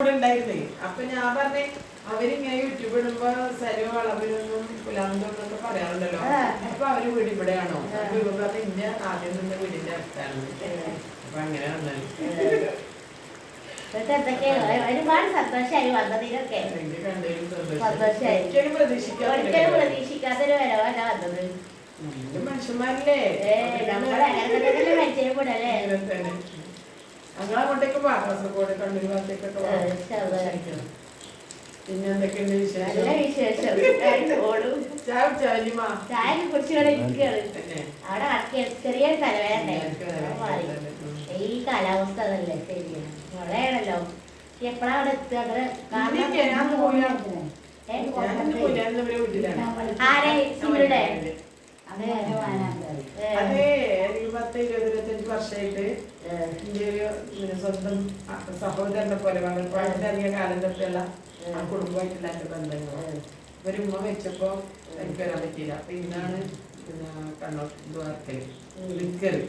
ഉണ്ടായിരുന്നേ. അപ്പൊ ഞാൻ പറഞ്ഞേ അവരിങ്ങനെ യൂട്യൂബ് ഇടുമ്പോ സരോ അളവിലൊന്നും പുലാന്തോന്നൊക്കെ പറയാറുണ്ടല്ലോ. അപ്പൊ അവര് വീട് ഇവിടെയാണോ? അപ്പൊ ഇവ പറഞ്ഞ ഇന്റെ ആദ്യം നിന്ന് വീടിന്റെ അടുത്താണ്. അപ്പൊ അങ്ങനെ വന്നാല് ഒരുപാട് സന്തോഷമായി വന്നതിനൊക്കെ. പ്രതീക്ഷിക്കാത്തൊരു വരവല്ല വന്നത്. മനുഷ്യന്മാരല്ലേ പരിചയപ്പെടല്ലേ. അങ്ങോട്ടേക്ക് പോവാ, കാസർഗോഡ് കണ്ണൂർ ഭാഗത്തേക്കൊക്കെ. പിന്നെ എന്തൊക്കെയുണ്ട് വിശേഷം? ചായ കുടിച്ചുകൊണ്ട് ഇരിക്കുകയാണ്. അവിടെ ചെറിയൊരു തലവേദന. ഈ കാലാവസ്ഥ അതല്ലേ ശരിയാണ്, മഴയാണല്ലോ. എപ്പോഴാ അവിടെ എത്തുക? ആരെ സിമിയുടെ അതെ, എനിക്ക് 10-20-25 വർഷമായിട്ട് എന്റെ ഒരു സ്വന്തം സഹോദരനെ പോലെ വളരെയധികം കാലം തൊട്ടുള്ള ആ കുടുംബമായിട്ടുള്ള എന്റെ ബന്ധങ്ങൾ. ഒരു ഉമ്മ വെച്ചപ്പോ എനിക്ക് വരാൻ പറ്റിയില്ല. അപ്പൊ ഇന്നാണ് കണ്ണൂർ ദ്വാരക്കല് വിളിക്കല്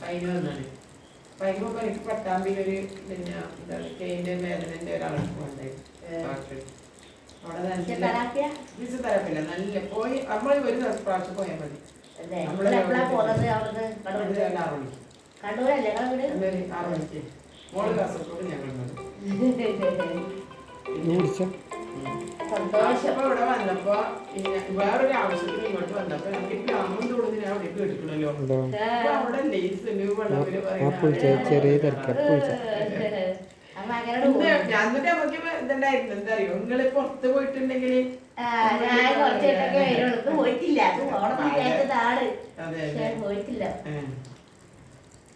അതിന് വന്നാണ്. അപ്പൊ അതിന് മുമ്പ് എനിക്ക് പട്ടാമ്പിയിലൊരു പിന്നെ എന്താണ് കെയിന്റെ വേദനന്റെ ഒരാൾക്ക് കൊണ്ടായി ഡോക്ടർ. അവിടെ നല്ല ഫിസിയോതെറാപ്പില്ല, നല്ല പോയി നമ്മൾ ഒരു ദിവസം പ്രാവശ്യം പോയാൽ മതി. മോള് കാസർഗോഡ് ഞങ്ങൾ ഇവിടെ വന്നപ്പോ വേറൊരു ആവശ്യത്തിന് ഇങ്ങോട്ട് വന്നപ്പോ നമുക്ക് ഗ്രാമം തോടുന്ന ഞാൻ അവിടെ കേട്ടിട്ടുണ്ടല്ലോ. അവിടെ ഞാൻ എന്നിട്ട് നമുക്ക് ഇതുണ്ടായിരുന്നു. എന്താ അറിയോ, നിങ്ങള് പുറത്ത് പോയിട്ടുണ്ടെങ്കിൽ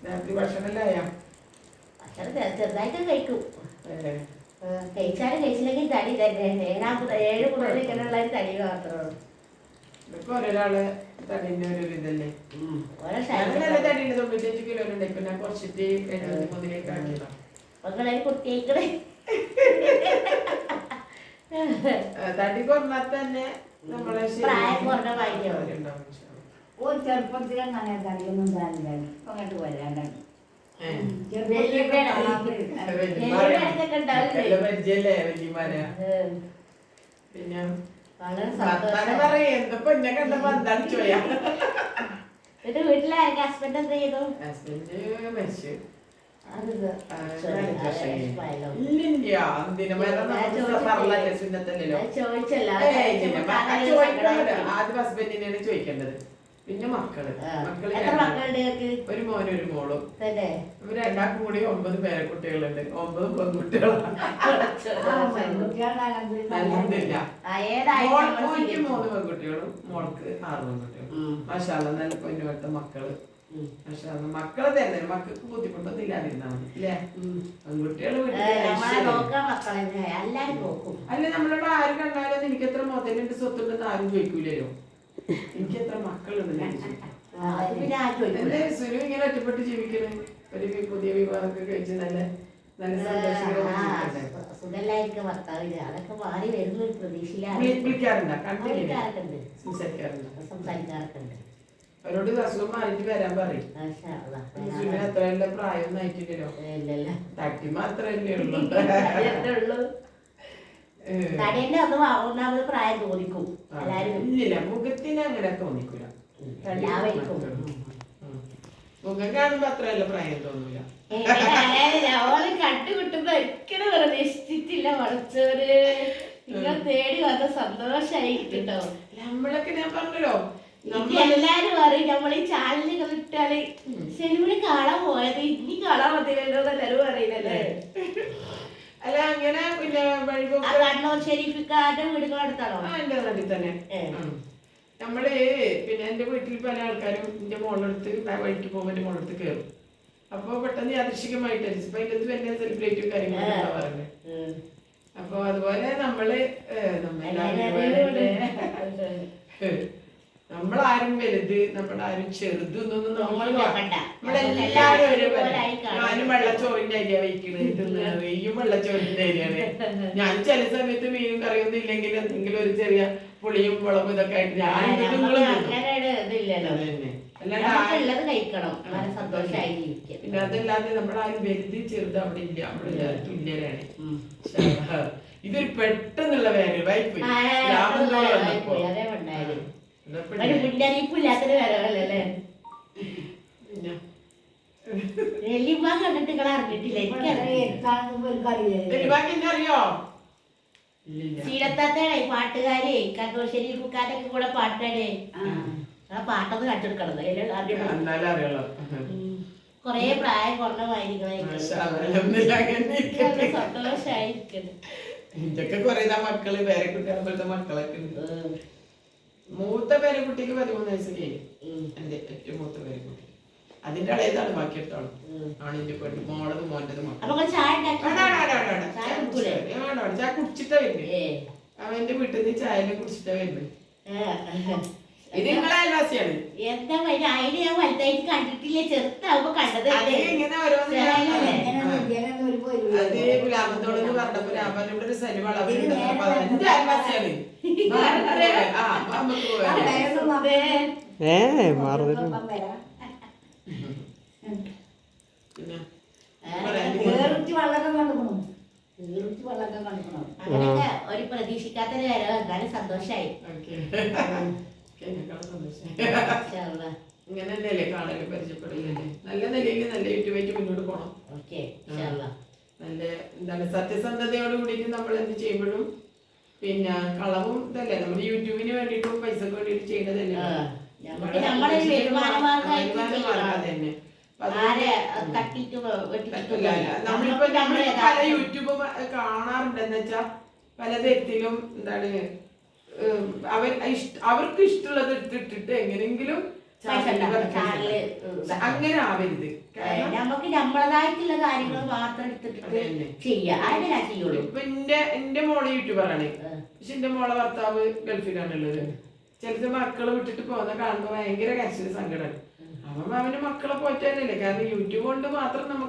രാത്രി ഭക്ഷണമെല്ലാം ചെറുതായിട്ട് കഴിക്കും. കഴിച്ചാലും കഴിച്ചില്ലെങ്കിൽ തടി തന്നെ. 7 കൂടുതലുള്ള തടി മാത്രമേ. ഒരാള് തടിന്റെ ഒരു ഇതല്ലേ. നല്ല തടിയുണ്ട്, 95 കിലോ ഉണ്ട്. ഇപ്പൊ ഞാൻ കുറച്ചിട്ട് 73 ആക്കിയതാണ്. കുട്ടിയേക്കളെ തടി കുറഞ്ഞാൽ തന്നെ നമ്മളെ ചെറുപ്പത്തിൽ അങ്ങനെ തടിയൊന്നും താനില്ല. അങ്ങോട്ട് വരാണ്ടാണ് പരിചയല്ലേ വല്യമാരെ. പിന്നെ എന്തപ്പോ എന്നെ കണ്ടപ്പോ എന്താണ് ചോയാ. വീട്ടിലെ ഹസ്ബൻഡ് എന്ത് ചെയ്തു? ഹസ്ബൻഡ് മരിച്ചു. ആദ്യം ഹസ്ബൻഡിനെയാണ് ചോദിക്കേണ്ടത്, പിന്നെ മക്കള്. ഒരു മോനും ഒരു മോളും. രണ്ടാക്കും കൂടി 9 പേരക്കുട്ടികളുണ്ട്. 9 പെൺകുട്ടികളാണ്. 3 പെൺകുട്ടികളും മോൾക്ക് 6 പെൺകുട്ടികളും. മാഷാ അല്ലാഹ് നല്ല പൊന്നുപോലത്തെ മക്കള്. മക്കളെ തന്നെ മക്കൾക്ക് ബുദ്ധിമുട്ടൊന്നും ഇല്ലാതിരുന്നാ മതി അല്ലേ. പെൺകുട്ടികള് അല്ല, നമ്മളോട് ആര് കണ്ടാലും എനിക്ക് എത്ര മുതലുണ്ട് സ്വത്തുണ്ടെന്ന് ആരും ചോദിക്കൂലല്ലോ. എനിക്ക് എത്ര മക്കളുണ്ട് സുനു ഇങ്ങനെ ഒറ്റപ്പെട്ട് ജീവിക്കണേ. ഒരു പുതിയ വിവാഹമൊക്കെ കഴിച്ച് നല്ല നല്ല സംസാരിക്കാറുണ്ട്. അവരോട് അസുഖം മാറിയിട്ട് വരാൻ പറയും. സുനു അത്രയല്ല പ്രായമൊന്നും ആയിട്ടില്ലല്ലോ. തട്ടി മാത്രല്ലേ ഉള്ളൂ. പ്രായം തോന്നിക്കും. ഇല്ല, മുഖത്തിന് അങ്ങനെ തോന്നിക്കൂല. മുഖം കാണുമ്പോ അത്രയല്ല പ്രായം തോന്നൂല. കണ്ടുകിട്ടുമ്പോ ഒരിക്കലും പ്രതീക്ഷിച്ചിട്ടില്ല. വളച്ചോര് നിങ്ങൾ തേടി വന്ന സന്തോഷായി കേട്ടോ. നമ്മളൊക്കെ ഞാൻ പറഞ്ഞല്ലോ, എല്ലാരും പറയും നമ്മൾ ഈ ചാനലുകൾ ഇട്ടാല് ശരിക്കും കാണാൻ പോയത് ഇനി കാണാൻ പറ്റില്ലല്ലോ എല്ലാരും പറയുന്നല്ലേ. അല്ല അങ്ങനെ പിന്നെ കണ്ണൂർ ഷെരീഫിക്കാരുടെ വീടുകളടുത്താണോ? എന്റെ നാട്ടിൽ തന്നെ. നമ്മള് പിന്നെ എന്റെ വീട്ടിൽ പല ആൾക്കാരും എന്റെ മോളെടുത്ത് വഴിക്ക് പോകുമ്പോ എന്റെ മോളെടുത്ത് കയറും. അപ്പൊ പെട്ടെന്ന് യാദൃശികമായിട്ട് ഇപ്പൊ അതിന്റെ വലിയ സെലിബ്രേറ്റും കാര്യങ്ങളൊക്കെ ഉണ്ടാവാറുണ്ട്. അപ്പൊ അതുപോലെ നമ്മളാരും വലുത് നമ്മളാരും ചെറുതൊന്നും നമ്മളെല്ലാരും ഒരുപോലെ. ഞാനും വെള്ളച്ചോറിന്റെ അരിയ വയ്ക്കുന്നത്, നെയ്യും വെള്ളച്ചോറിന്റെ അരിയാണ്. ഞാൻ ചില സമയത്ത് മീനും കറിയൊന്നും ഇല്ലെങ്കിൽ എന്തെങ്കിലും ഒരു ചെറിയ പുളിയും മുളകും ഇതൊക്കെ ആയിട്ട് ഞാൻ പിന്നെ അതല്ലാതെ നമ്മളാരും വലുത് ചെറുത് അവിടെ ഇല്ല, അവിടെ തുല്യരാണ്. ഇതൊരു പെട്ടെന്നുള്ള വരവായി പോയി. മുന്നറിയിപ്പില്ലാത്തൊരു വരവല്ലേ. പിന്നെ കണ്ടിട്ട് നിങ്ങൾ അറിഞ്ഞിട്ടില്ല. അറിയോ? ശീലത്താത്തേ പാട്ടുകാരെ കണ്ണൂശ്ശേരി കുക്കാരൊക്കെ കൂടെ പാട്ടാണ്. ആ പാട്ടൊന്ന് കണ്ടെടുക്കണത് കൊറേ പ്രായം കുറഞ്ഞമായിരിക്കണം. സന്തോഷായിരിക്കണം. ഇതൊക്കെ കൊറേ മക്കള് പേരക്കുട്ടികളെ മക്കളൊക്കെ ഉണ്ട്. മൂത്ത പേരക്കുട്ടിക്ക് 13 വയസ്സ് കഴിഞ്ഞു. എന്റെ ഏറ്റവും മൂത്ത പേരക്കുട്ടി. അതിന്റെ ഇളയതാണ് ബാക്കി എടുത്തോളം. ആണിന്റെ പെണ്ണ് മോളത് മോന്റത് ചായ കുടിച്ചിട്ടാ വരുന്നത്. അവന്റെ വീട്ടിൽ നിന്ന് ചായ കുടിച്ചിട്ടാ വരുന്നത്. ഇത് നിങ്ങളെ അയൽവാസിയാണ്. എന്താ അതിന് ഞാൻ വലുതായിട്ട് കണ്ടിട്ടില്ല, ചെറുതാവുമ്പോ കണ്ടത്. ഇങ്ങനെ ഓരോന്ന് അത് ലാഭത്തോടെന്ന് പറഞ്ഞപ്പോ ലാഭനോട് ഒരു സിനിമ എന്റെ അയൽവാസിയാണ്. അങ്ങനെയൊക്കെ ഒരു പ്രതീക്ഷിക്കാത്തൊരു വരവ്, എന്നാലും സന്തോഷായി. ഇങ്ങനെ തന്നെയല്ലേ കാണല്, പരിചയപ്പെടലല്ലേ. നല്ല നിലയിൽ നല്ല യൂട്യൂബായിട്ട് മുന്നോട്ട് പോണം. നല്ല എന്താണ് സത്യസന്ധതയോട് കൂടിയിട്ട് നമ്മൾ എന്ത് ചെയ്യുമ്പോഴും പിന്നെ കളവും ഇതല്ലേ, നമ്മൾ യൂട്യൂബിന് വേണ്ടിയിട്ടും പൈസക്ക് വേണ്ടിയിട്ട് ചെയ്യുന്നതല്ലേ. നമ്മളിപ്പോ പല യൂട്യൂബ് കാണാറുണ്ടെന്ന് വെച്ചാ പല തരത്തിലും എന്താണ് അവർക്ക് ഇഷ്ടമുള്ളത് ഇട്ടിട്ട് എങ്ങനെങ്കിലും അങ്ങനെ ആവരുത്. നമുക്ക് നമ്മളതായിട്ടുള്ള കാര്യങ്ങൾ മാത്രം എടുത്തിട്ട് ചെയ്യാം. ചെയ്യുള്ളൂ. ഇപ്പൊ എന്റെ മോള് യൂട്യൂബറാണ്. പക്ഷെ എന്റെ മോളെ ഭർത്താവ് ഗൾഫിലാണുള്ളത്. ചിലത് മക്കളെ വിട്ടിട്ട് പോകുന്ന കാണുമ്പോ ഭയങ്കര കരച്ചില് സങ്കടം. അവൻ അവന്റെ മക്കളെ പോറ്റാനല്ലേ. കാരണം യൂട്യൂബ് കൊണ്ട് മാത്രം നമുക്ക്